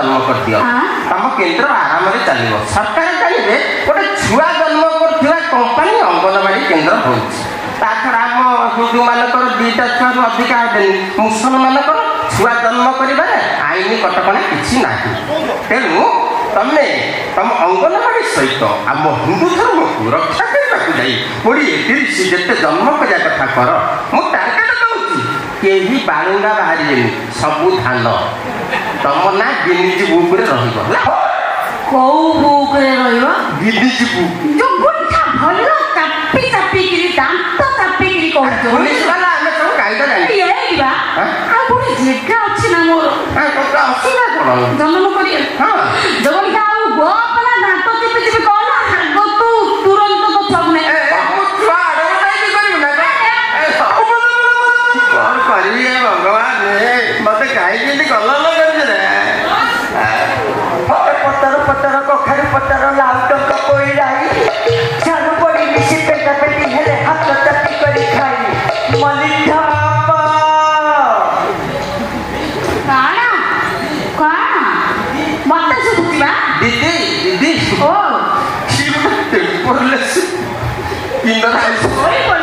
जन्म कर दियो तम केन्द्र आराम से चलो सरकार चाहिए गोटे छुआ जन्म कर कंपानी अंगनवाड़ी केन्द्र हो छड़ा आम हिंदू मानकर दुईटा छुआ अधिका हेनी मुसलमान छुआ जन्म कर आईन कटकणा कि ना तेणु तमें तुम अंगनवाड़ी सहित आम हिंदू धर्म को रक्षा करने जाई 20-30 जिते जन्म करा कथा कर मु टार्गेट दूसरी केही बालुंगा बाहर सबू धान तुम ना गिनीज बुक कौ बुक गिनीज बुक जो गुंठा भल चापी चापी दांत चापी पुलिस वाला आम सब गाइड जाना आ गोटे जगह अच्छी ना मोर असुविधा कौन जन्म कर जगन का गोपना दांत चिपी चिपी कौन आग तू तुरंत तो सब नहीं कौन करी भगवान मत कहीं गल पतर पतर कखारू पतर लाउ टंक कोई झाड़ू पड़ी मिशी पेटा पेटी हेले हाथ चापी करी खाई मलिठा काना काना मत सुबुआ दीदी दीदी ओ टेम्पोरलेस किंडर हाउस ओए बोल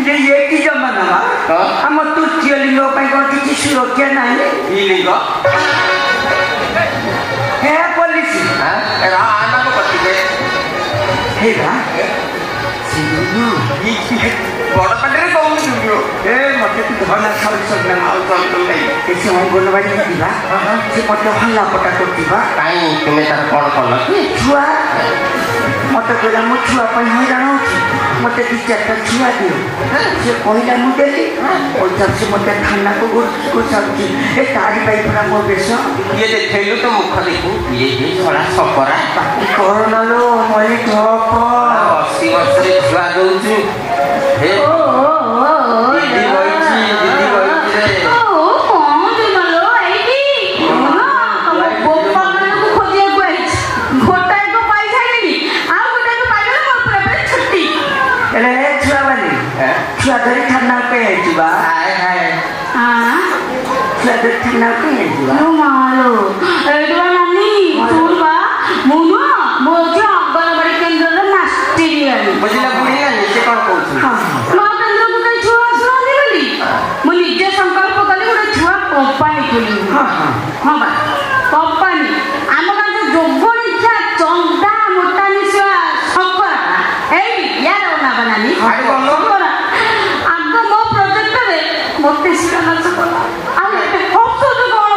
ये की जमाना आम तृतीय लिंग किसी सुरक्षा ना लिंग हे पुलिस बड़ पाटे कौन मत धना अंगनवाड़ी से मत हल्ला पटा कर कहीं तुम्हें तार कौन कल छुआ मत कहला मो छुआ हईराण हो मत 2-4टा छुआ दियो से कहला मुझे और से मत थाना को गुसाऊँ ए तारी पाइपरा मो बेश ये देखलु तो मुख देखू ये थोड़ा सपरा करोना लो मली ठप 80 वर्ष छुआ दौचु दीदी धरी थाना पे हाय हाय धरी थाना पे मालो नानी सुनवा मुनु मो अंगनवाड़ी केन्द्र मास्टर बुझला बुढ़ी ना से कौन कहू माँ केन्द्र को कहीं छुआ आसुनानी बोली मु निजे संकल्प कली गोटे छुआ कंपानी खोली हाँ बा कंपानी आम गाँव जोगणी इच्छा चंदा मोटा निशा शंकर यार ना बनानी मत नाच कला हसुच कौन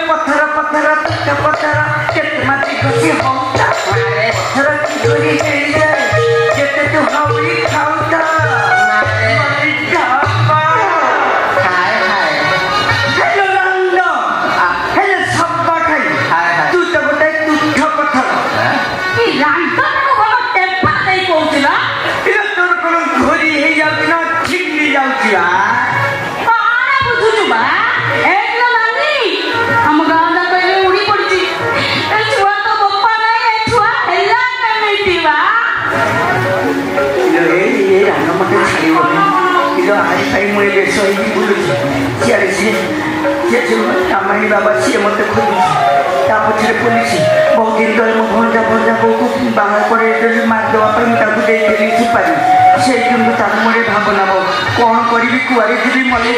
पत्थर पत्थर पत्थर केते माटी घसी होता पत्थर की केते तू हावली खाउता कामाई बाबा सी मत खोजी पछे पुलिस बहुत दिन तले मो भंजा भंजा बो को बाहर कर मारदेवा देरी सुपारी से मोरे भावना कौन करी कुआरी थी मले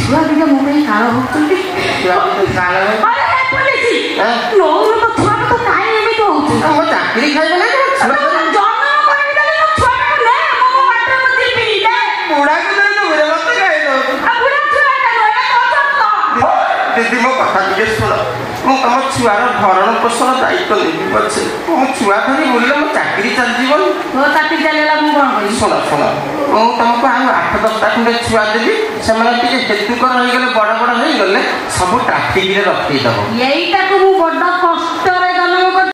छुआ दिया मुझे काल होती चाकरी खाइबे ना दीदी मो कथा टे शुण तुम ଛୁଆର ଭରଣ ପୋଷଣ ଦାୟିତ୍ୱ ନେବି ପଛେ ମୋ ଛୁଆ ଧରି ବୁଲିଲେ ମୋ ଚାକିରି ଚାଲିଯିବନି। ତୋ ଚାକିରି ଚାଲିଗଲା ମୁଁ କ'ଣ କରିବି? ଶୁଣ ମୁଁ ତମକୁ ଆଉ 8-10ଟା ଖଣ୍ଡେ ଛୁଆ ଦେବି। ସେମାନେ ଟିକେ ହେତୁକର ହେଇଗଲେ, ବଡ଼ ବଡ଼ ହେଇଗଲେ ସବୁ ଟ୍ରାଫିକରେ ରଖେଇଦବ। ଏଇଟା